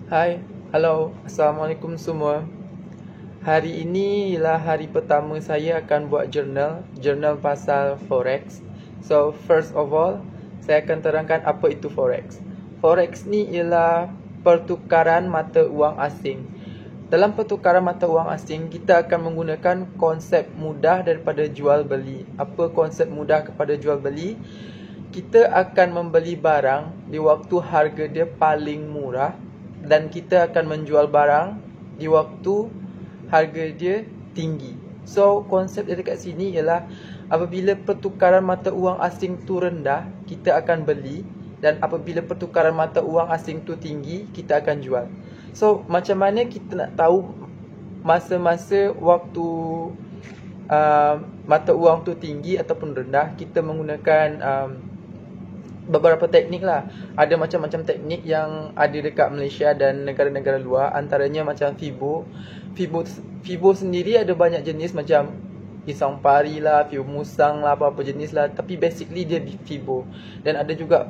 Hai, halo, Assalamualaikum semua. Hari ini ialah hari pertama saya akan buat jurnal pasal Forex. So, first of all, saya akan terangkan apa itu Forex. Forex ni ialah pertukaran mata wang asing. Dalam pertukaran mata wang asing, kita akan menggunakan konsep mudah daripada jual beli. Apa konsep mudah kepada jual beli? Kita akan membeli barang di waktu harga dia paling murah dan kita akan menjual barang di waktu harga dia tinggi. So, konsep dia dekat sini ialah apabila pertukaran mata wang asing tu rendah, kita akan beli, dan apabila pertukaran mata wang asing tu tinggi, kita akan jual. So, macam mana kita nak tahu masa-masa waktu mata wang tu tinggi ataupun rendah? Kita menggunakan beberapa teknik lah. Ada macam-macam teknik yang ada dekat Malaysia dan negara-negara luar. Antaranya macam Fibo sendiri ada banyak jenis, macam pisang pari lah, Fibo musang lah, apa-apa jenis lah. Tapi basically dia Fibo. Dan ada juga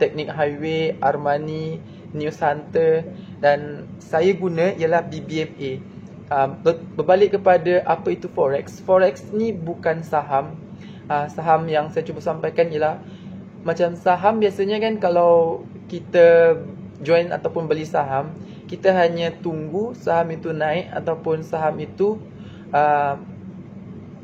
teknik highway, Armani, News Hunter. Dan saya guna ialah BBMA. Berbalik kepada apa itu Forex. Forex ni bukan saham. Saham yang saya cuba sampaikan ialah macam saham biasanya kan, kalau kita join ataupun beli saham, kita hanya tunggu saham itu naik ataupun saham itu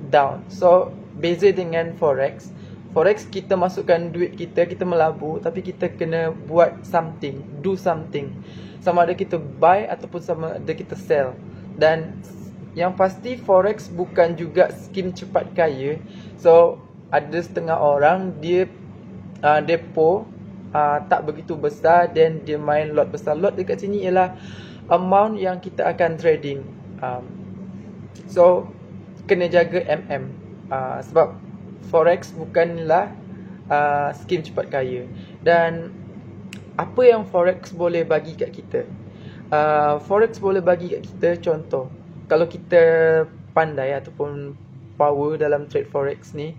down. So, beza dengan Forex. Forex kita masukkan duit kita melabur, tapi kita kena buat something, do something. Sama ada kita buy ataupun sama ada kita sell. Dan yang pasti Forex bukan juga skim cepat kaya. So, ada setengah orang dia depo tak begitu besar dan dia main lot besar. Lot dekat sini ialah amount yang kita akan trading. So, kena jaga sebab Forex bukanlah skim cepat kaya. Dan apa yang Forex boleh bagi kat kita? Forex boleh bagi kat kita, contoh, kalau kita pandai ataupun power dalam trade Forex ni,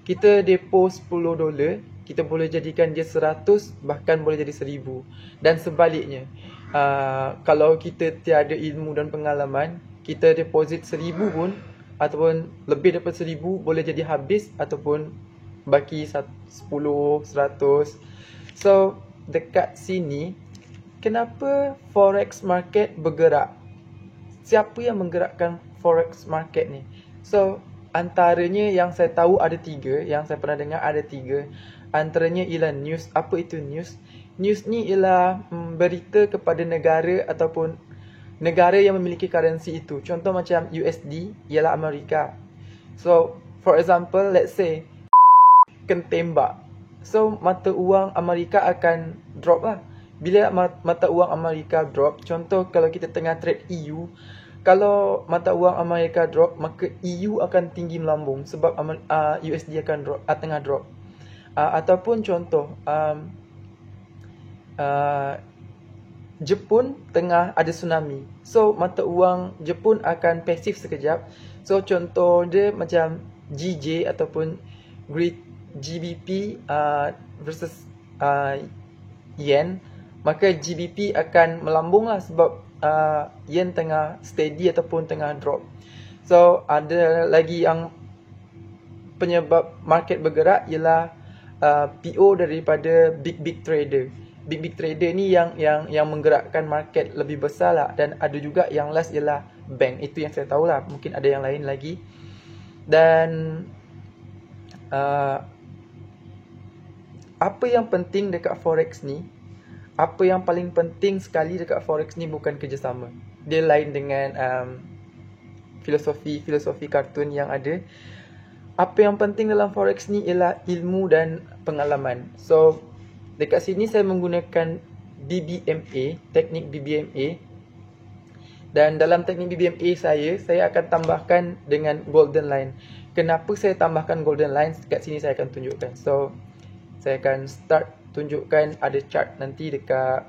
kita depo $10, kita boleh jadikan dia 100, bahkan boleh jadi 1000. Dan sebaliknya, kalau kita tiada ilmu dan pengalaman, kita deposit 1000 pun ataupun lebih daripada 1000 boleh jadi habis ataupun baki 10, 100. So, dekat sini, kenapa Forex market bergerak? Siapa yang menggerakkan Forex market ni? So, antaranya yang saya tahu ada 3, yang saya pernah dengar ada 3. Antaranya ialah news. Apa itu news? News ni ialah berita kepada negara ataupun negara yang memiliki currency itu. Contoh macam USD ialah Amerika. So, for example, let's say kena tembak. So, mata wang Amerika akan drop lah. Bila mata wang Amerika drop, contoh kalau kita tengah trade EU, kalau mata wang Amerika drop, maka EU akan tinggi melambung sebab USD akan drop, tengah drop. Ataupun contoh Jepun tengah ada tsunami. So, mata wang Jepun akan pasif sekejap. So, contoh dia macam GJ ataupun GBP versus Yen. Maka GBP akan melambung lah sebab Yen tengah steady ataupun tengah drop. So, ada lagi yang penyebab market bergerak ialah PO daripada big trader. Big trader ni yang menggerakkan market lebih besar lah. Dan ada juga yang last ialah bank. Itu yang saya tahu lah. Mungkin ada yang lain lagi. Dan apa yang penting dekat Forex ni, apa yang paling penting sekali dekat Forex ni bukan kerjasama. Dia lain dengan filosofi kartun yang ada. Apa yang penting dalam Forex ni ialah ilmu dan pengalaman. So, dekat sini saya menggunakan BBMA, teknik BBMA. Dan dalam teknik BBMA saya akan tambahkan dengan golden line. Kenapa saya tambahkan golden line? Dekat sini saya akan tunjukkan. So, saya akan start tunjukkan, ada chart nanti dekat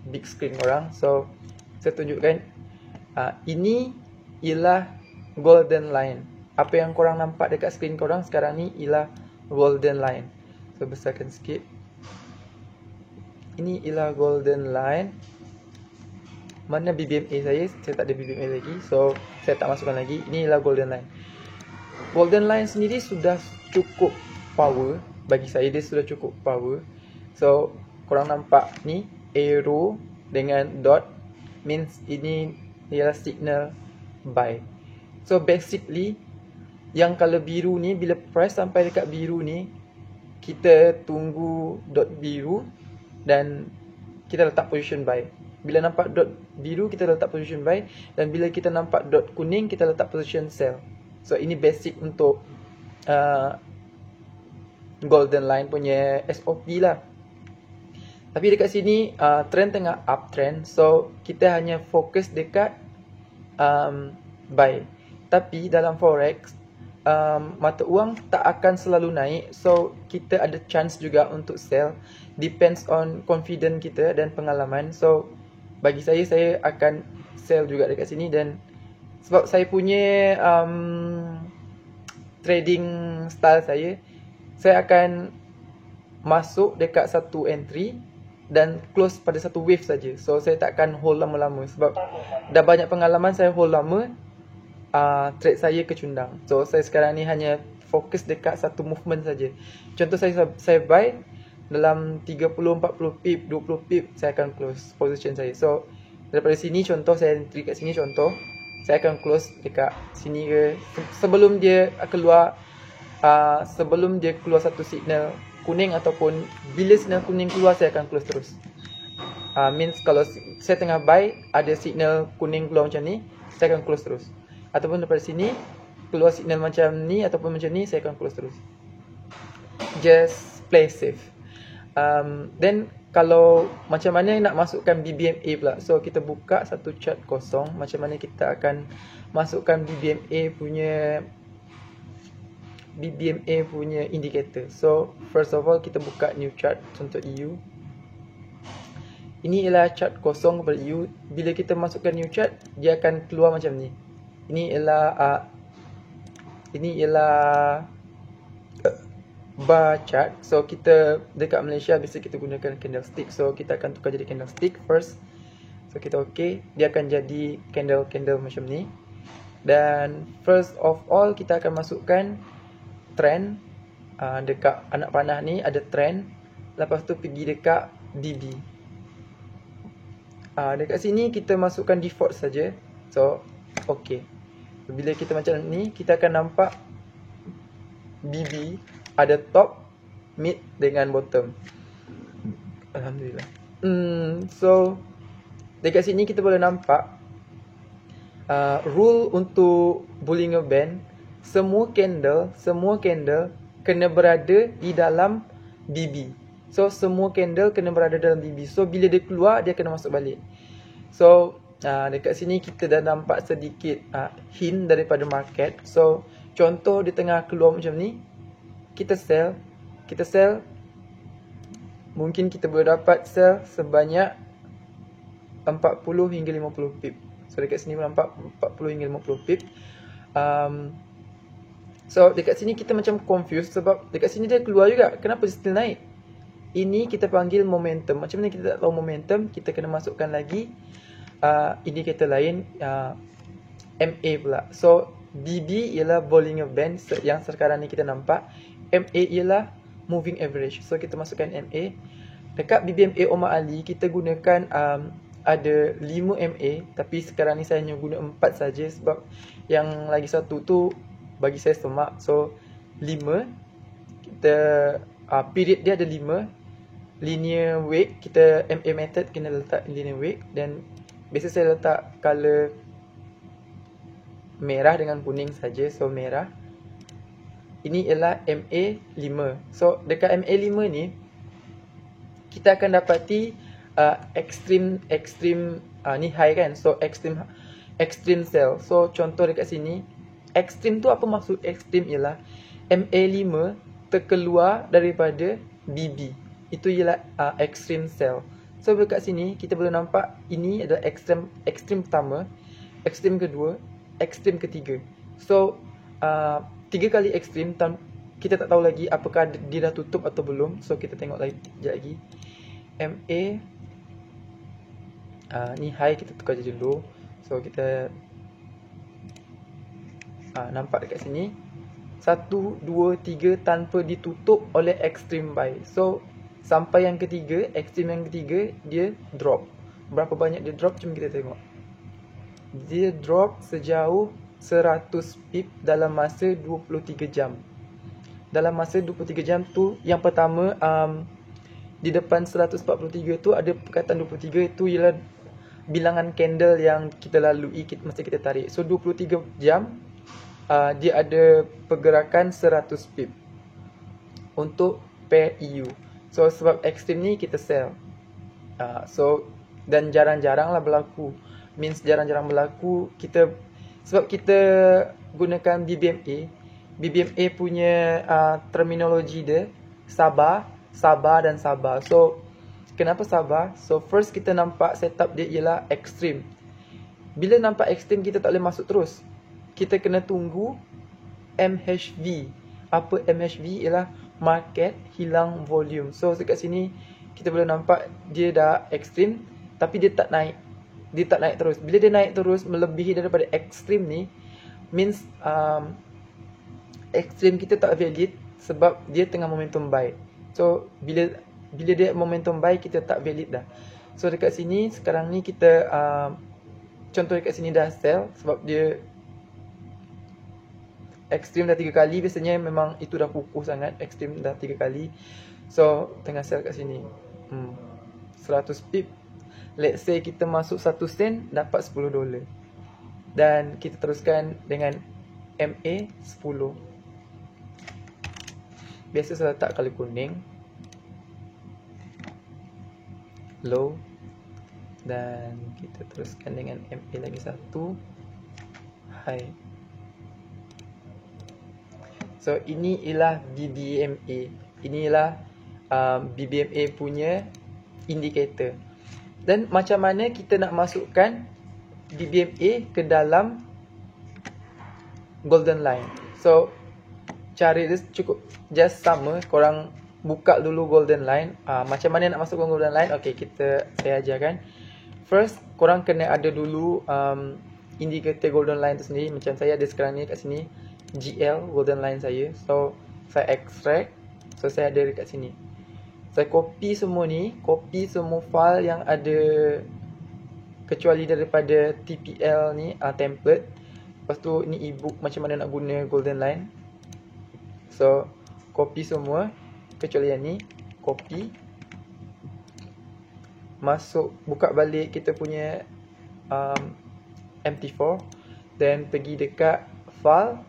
big screen korang. So, saya tunjukkan ini ialah golden line. Apa yang korang nampak dekat screen korang sekarang ni ialah golden line. So, besarkan sikit. Ini ialah golden line. Mana BBMA saya tak ada BBMA lagi. So saya tak masukkan lagi. Ini ialah golden line. Golden line sendiri sudah cukup power. Bagi saya dia sudah cukup power. So korang nampak ni arrow dengan dot means ini ialah signal buy. So basically yang color biru ni, bila price sampai dekat biru ni, kita tunggu dot biru dan kita letak position buy. Bila nampak dot biru, kita letak position buy, dan bila kita nampak dot kuning, kita letak position sell. So ini basic untuk golden line punya SOP lah. Tapi dekat sini trend tengah uptrend, so kita hanya fokus dekat buy. Tapi dalam forex, mata wang tak akan selalu naik, so kita ada chance juga untuk sell. Depends on confident kita dan pengalaman. So bagi saya akan sell juga dekat sini, dan sebab saya punya trading style saya akan masuk dekat satu entry dan close pada satu wave saja. So saya tak akan hold lama-lama sebab dah banyak pengalaman saya hold lama, trade saya kecundang. So saya sekarang ni hanya fokus dekat satu movement saja. Contoh saya buy dalam 30, 40 pip, 20 pip, saya akan close position saya. So daripada sini contoh saya entry kat sini, contoh saya akan close dekat sini ke sebelum dia keluar sebelum dia keluar satu signal kuning, ataupun bila signal kuning keluar saya akan close terus. Means kalau saya tengah buy ada signal kuning keluar macam ni, saya akan close terus. Ataupun daripada sini keluar signal macam ni ataupun macam ni, saya akan close terus. Just play safe. Then kalau macam mana nak masukkan BBMA pula, so kita buka satu chart kosong. Macam mana kita akan masukkan BBMA punya indicator. So first of all kita buka new chart, contoh EU. Ini ialah chart kosong kepada EU. Bila kita masukkan new chart, dia akan keluar macam ni. Ini ialah bar chart. So kita dekat Malaysia biasa kita gunakan candlestick. So kita akan tukar jadi candlestick first. So kita OK, dia akan jadi candle macam ni. Dan first of all kita akan masukkan trend. Dekat anak panah ni ada trend. Lepas tu pergi dekat DB. Dekat sini kita masukkan default saja. So OK. Bila kita macam ni, kita akan nampak BB ada top, mid dengan bottom. Alhamdulillah. So dekat sini kita boleh nampak rule untuk Bollinger Band. Semua candle kena berada di dalam BB. So semua candle kena berada dalam BB. So bila dia keluar, dia kena masuk balik. So dekat sini kita dah nampak sedikit hint daripada market. So contoh dia tengah keluar macam ni, kita sell. Mungkin kita boleh dapat sell sebanyak 40 hingga 50 pip. So dekat sini nampak 40 hingga 50 pip. So dekat sini kita macam confused sebab dekat sini dia keluar juga. Kenapa still naik? Ini kita panggil momentum. Macam mana kita tak tahu momentum? Kita kena masukkan lagi indikator lain, MA pula. So BB ialah Bollinger Band yang sekarang ni kita nampak. MA ialah moving average. So kita masukkan MA. Dekat BBMA Omar Ali kita gunakan ada 5 MA, tapi sekarang ni saya hanya guna 4 saja sebab yang lagi satu tu bagi saya semak. So 5 kita period dia ada 5. Linear weight, kita MA method kena letak linear weight, dan biasa saya letak color merah dengan kuning saja. So merah. Ini ialah MA5. So dekat MA5 ni kita akan dapati extreme ni high kan. So extreme sell. So contoh dekat sini, extreme tu apa maksud extreme ialah MA5 terkeluar daripada BB. Itu ialah extreme sell. So dekat sini kita boleh nampak ini adalah ekstrem pertama, ekstrem kedua, ekstrem ketiga. So 3 kali ekstrem, kita tak tahu lagi apakah dia dah tutup atau belum. So kita tengok lagi sekejap lagi. MA Ni high kita tukar jadi low. So kita nampak dekat sini 1, 2, 3 tanpa ditutup oleh extreme buy. So sampai yang ketiga, extreme yang ketiga, dia drop. Berapa banyak dia drop, cuma kita tengok. Dia drop sejauh 100 pip dalam masa 23 jam. Dalam masa 23 jam tu, yang pertama di depan 143 tu ada perkataan 23, itu ialah bilangan candle yang kita lalui masa kita tarik. So 23 jam dia ada pergerakan 100 pip untuk pair EU. So sebab ekstrim ni kita sell. Dan jarang-jarang lah berlaku. Means jarang-jarang berlaku. Sebab kita gunakan BBMA. BBMA punya terminologi dia sabar, dan sabar. So kenapa sabar? So first kita nampak setup dia ialah ekstrim. Bila nampak ekstrim, kita tak boleh masuk terus. Kita kena tunggu MHV. Apa MHV? Ialah market hilang volume. So dekat sini kita boleh nampak dia dah ekstrim, tapi dia tak naik. Dia tak naik terus. Bila dia naik terus melebihi daripada ekstrim ni, means ekstrim kita tak valid sebab dia tengah momentum buy. So bila dia momentum buy, kita tak valid dah. So dekat sini sekarang ni kita contoh dekat sini dah sell sebab dia ekstrim dah 3 kali. Biasanya memang itu dah kukuh sangat. Ekstrim dah 3 kali. So tengah sell kat sini 100 pip. Let's say kita masuk 1 sen, dapat $10. Dan kita teruskan dengan MA 10. Biasa saya letak kali kuning, low. Dan kita teruskan dengan MA lagi 1, high. So ini ialah BBMA. Inilah BBMA punya indicator. Dan macam mana kita nak masukkan BBMA ke dalam golden line. So cara dia cukup just sama. Korang buka dulu golden line. Macam mana nak masuk golden line? Okay, saya ajarkan. First, korang kena ada dulu indicator golden line tu sendiri. Macam saya ada sekarang ni kat sini, GL golden line saya. So saya extract. So saya ada dekat sini. Saya copy semua ni, copy semua file yang ada kecuali daripada TPL ni, template. Lepas tu ni ebook macam mana nak guna golden line. So copy semua kecuali yang ni, copy. Masuk, buka balik kita punya MT4. Then pergi dekat file,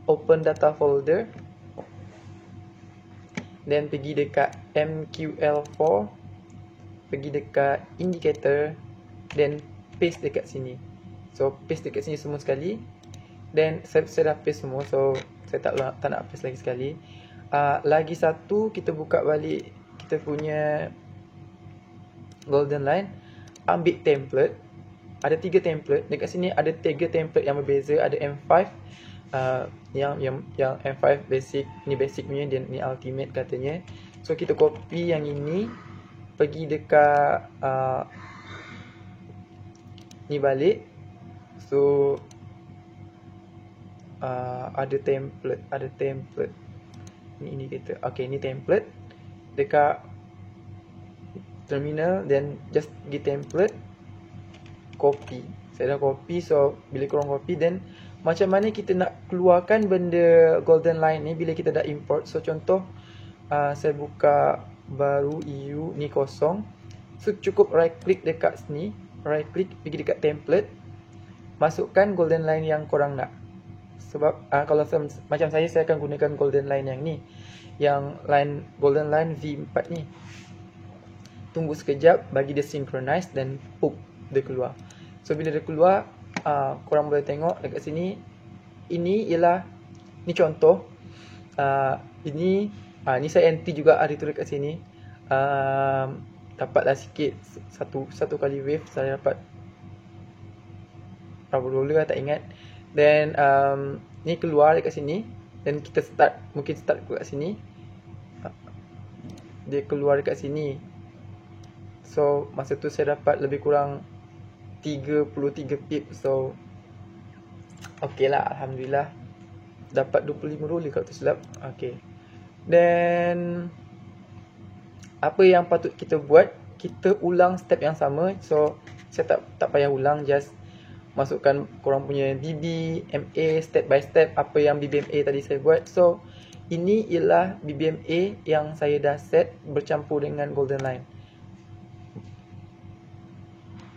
open data folder. Then pergi dekat MQL4, pergi dekat indicator, then paste dekat sini. So paste dekat sini semua sekali. Then saya dah paste semua, so saya tak nak paste lagi sekali. Lagi satu, kita buka balik kita punya golden line, ambil template. Ada 3 template. Dekat sini ada 3 template yang berbeza. Ada M5, yang M5 basic, ni basic punya, dan ni ultimate katanya. So kita copy yang ini, pergi dekat ni balik. So ada template ni indicator. Okay, ni template dekat terminal, then just pergi template, copy. Saya dah copy. So bila korang copy, then macam mana kita nak keluarkan benda golden line ni bila kita dah import. So contoh saya buka baru EU ni kosong. So cukup right click dekat sini, right click, pergi dekat template, masukkan golden line yang korang nak. Sebab kalau macam saya akan gunakan golden line yang ni, yang line golden line V4 ni. Tunggu sekejap, bagi dia synchronize, dan pop, dia keluar. So bila dia keluar, korang boleh tengok dekat sini. Ini ialah, ni contoh. Ini saya anti juga hari tu dekat sini. Dapatlah sikit, satu kali wave saya dapat berapa dolar tak ingat. Then ni keluar dekat sini, dan kita mungkin start dekat sini. Dia keluar dekat sini. So masa tu saya dapat lebih kurang 33 pip. So okey lah, Alhamdulillah. Dapat 25 roller kalau tak silap. Okay. Then apa yang patut kita buat, kita ulang step yang sama. So saya tak payah ulang, just masukkan korang punya BB, MA step by step apa yang BBMA tadi saya buat. So ini ialah BBMA yang saya dah set bercampur dengan golden line.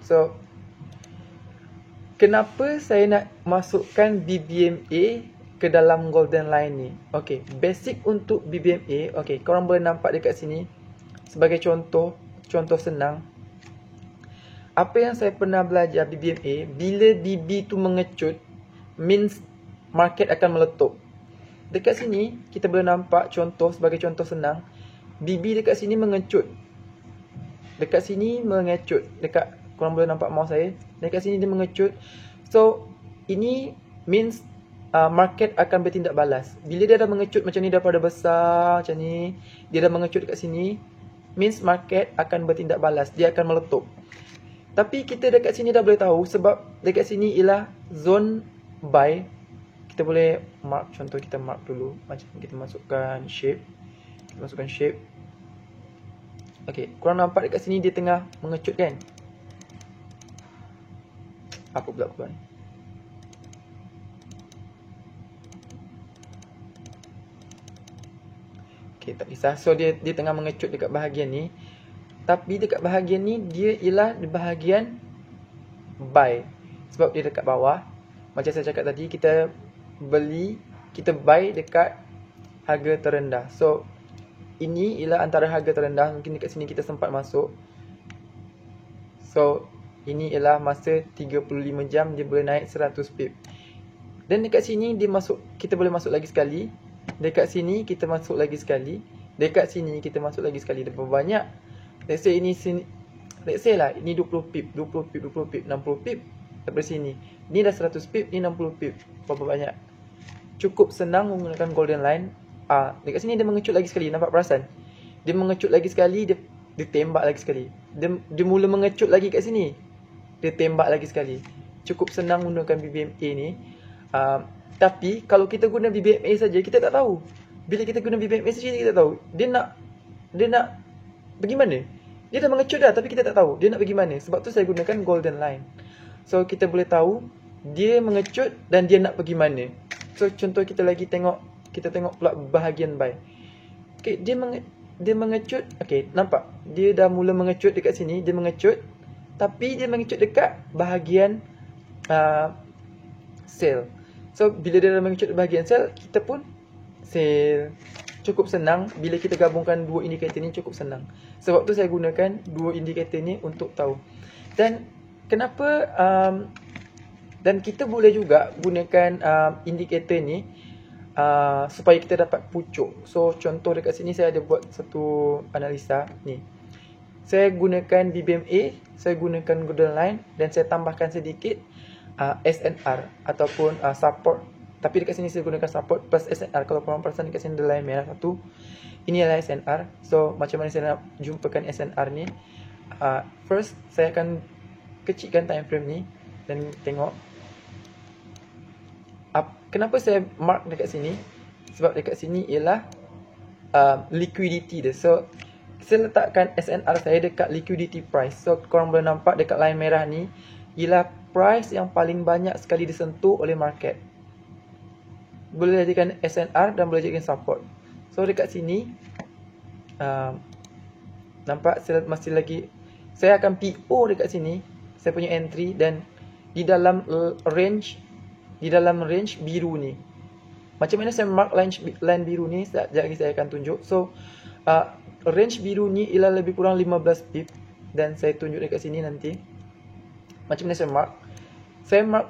So kenapa saya nak masukkan BBMA ke dalam golden line ni? Okay, basic untuk BBMA. Okay, korang boleh nampak dekat sini sebagai contoh senang. Apa yang saya pernah belajar BBMA, bila BB tu mengecut, means market akan meletup. Dekat sini kita boleh nampak contoh, sebagai contoh senang, BB dekat sini mengecut. Dekat sini mengecut. Dekat, korang boleh nampak mouse saya, dekat sini dia mengecut. So ini means market akan bertindak balas. Bila dia dah mengecut macam ni daripada besar macam ni, dia dah mengecut dekat sini, means market akan bertindak balas, dia akan meletup. Tapi kita dekat sini dah boleh tahu sebab dekat sini ialah zone buy. Kita boleh mark, contoh kita mark dulu, macam kita masukkan shape. Kita masukkan shape. Okay, korang nampak dekat sini dia tengah mengecut kan? Apa pula ni? Okay, tak kisah. So dia tengah mengecut dekat bahagian ni. Tapi dekat bahagian ni dia ialah di bahagian buy. Sebab dia dekat bawah. Macam saya cakap tadi, kita beli, kita buy dekat harga terendah. So ini ialah antara harga terendah. Mungkin dekat sini kita sempat masuk. So ini ialah masa 35 jam dia boleh naik 100 pip. Dan dekat sini dia masuk, kita boleh masuk lagi sekali. Dekat sini kita masuk lagi sekali. Dekat sini kita masuk lagi sekali. Ada berapa banyak? Let's say ini sini, let's say lah ini 20 pip, 20 pip, 20 pip, 60 pip daripada sini. Ni dah 100 pip, ni 60 pip. Berapa banyak? Cukup senang menggunakan golden line. Dekat sini dia mengecut lagi sekali, nampak perasan? Dia mengecut lagi sekali, dia tembak lagi sekali. Dia mula mengecut lagi kat sini. Dia tembak lagi sekali. Cukup senang menggunakan BBMA ni. Tapi kalau kita guna BBMA saja, kita tak tahu. Bila kita guna BBMA saja, kita tak tahu. Dia nak pergi mana? Dia dah mengecut dah, tapi kita tak tahu dia nak pergi mana. Sebab tu saya gunakan golden line. So kita boleh tahu dia mengecut dan dia nak pergi mana. So contoh kita tengok pula bahagian buy. Okay, dia mengecut. Okay, nampak? Dia dah mula mengecut dekat sini, dia mengecut. Tapi dia mengecut dekat bahagian sell. So bila dia dah mengecut bahagian sell, kita pun sell. Cukup senang bila kita gabungkan dua indikator ni, cukup senang. Sebab tu saya gunakan dua indikator ni untuk tahu. Dan kenapa dan kita boleh juga gunakan indikator ni supaya kita dapat pucuk. So contoh dekat sini saya ada buat satu analisa ni. Saya gunakan BBMA, saya gunakan golden line dan saya tambahkan sedikit SNR ataupun support. Tapi dekat sini saya gunakan support plus SNR. Kalau korang perasan dekat sini ada line merah satu. Ini adalah SNR. So macam mana saya nak jumpakan SNR ni? First saya akan kecilkan time frame ni dan tengok kenapa saya mark dekat sini. Sebab dekat sini ialah liquidity dia. So saya letakkan SNR saya dekat liquidity price. So korang boleh nampak dekat line merah ni ialah price yang paling banyak sekali disentuh oleh market. Boleh jadikan SNR dan boleh jadikan support. So dekat sini nampak saya masih lagi, saya akan PO dekat sini. Saya punya entry dan di dalam range biru ni. Macam mana saya mark line biru ni, sekejap lagi saya akan tunjuk. So range biru ni ialah lebih kurang 15 pip dan saya tunjuk dekat sini nanti. Macam mana saya mark? Saya mark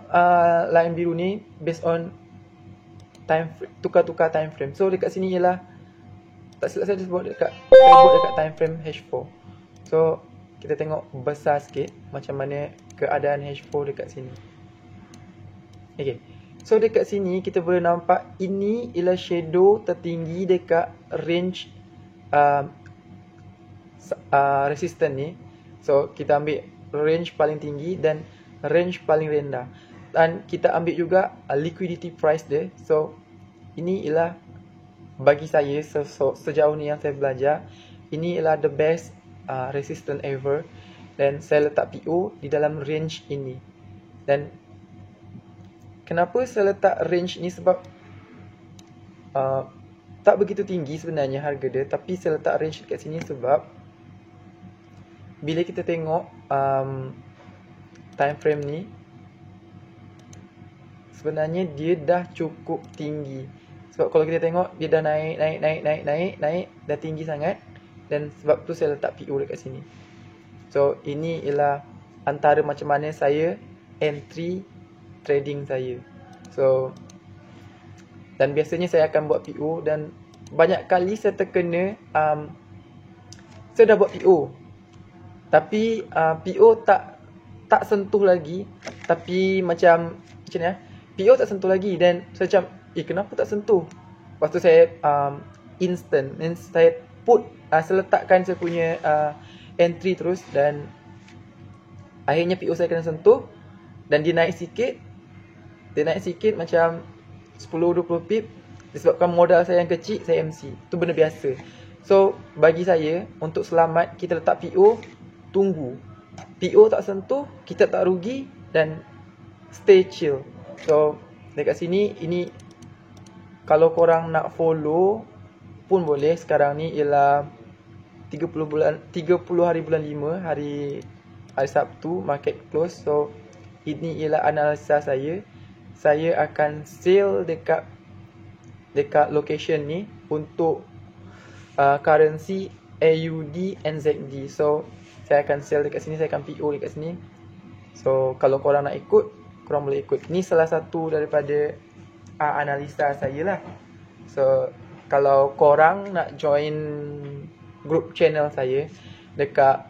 line biru ni based on tukar-tukar time frame. So dekat sini ialah, tak silap saya buat dekat time frame H4. So kita tengok besar sikit macam mana keadaan H4 dekat sini. Okay, so dekat sini kita boleh nampak ini ialah shadow tertinggi dekat range resistance ni. So kita ambil range paling tinggi dan range paling rendah. Dan kita ambil juga liquidity price dia. So ini ialah bagi saya sejauh ni yang saya belajar, ini ialah the best resistance ever. Dan saya letak PO di dalam range ini. Dan kenapa saya letak range ni, sebab tak begitu tinggi sebenarnya harga dia, tapi saya letak range dekat sini sebab bila kita tengok time frame ni, sebenarnya dia dah cukup tinggi. Sebab kalau kita tengok, dia dah naik, dah tinggi sangat. Dan sebab tu saya letak PO dekat sini. So ini ialah antara macam mana saya entry trading saya. So, dan biasanya saya akan buat PO, dan banyak kali saya terkena saya dah buat PO, tapi PO tak sentuh lagi. Tapi macam ni PO tak sentuh lagi. Dan saya macam, kenapa tak sentuh? Lepas tu saya instant, dan saya put, saya letakkan saya punya entry terus. Dan akhirnya PO saya kena sentuh, dan dia naik sikit. Dia naik sikit macam 10-20 pip. Disebabkan modal saya yang kecil, saya MC. Itu benda biasa. So bagi saya, untuk selamat, kita letak PO, tunggu. PO tak sentuh, kita tak rugi, dan stay chill. So dekat sini, ini kalau korang nak follow pun boleh. Sekarang ni ialah 30 hari bulan 5, hari Sabtu, market close. So ini ialah analisa saya. Saya akan sell dekat location ni untuk currency AUD NZD. So saya akan sell dekat sini, saya akan PO dekat sini. So kalau korang nak ikut, korang boleh ikut. Ni salah satu daripada analisa saya lah. So kalau korang nak join group channel saya, dekat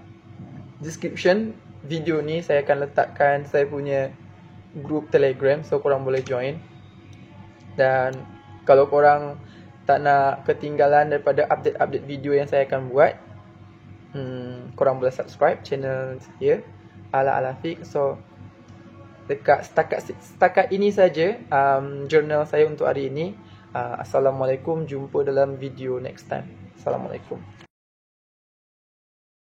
description video ni saya akan letakkan saya punya group Telegram. So korang boleh join. Dan kalau korang tak nak ketinggalan daripada update-update video yang saya akan buat, korang boleh subscribe channel saya, Ala Fiq. So setakat ini saja jurnal saya untuk hari ini. Assalamualaikum, jumpa dalam video next time. Assalamualaikum.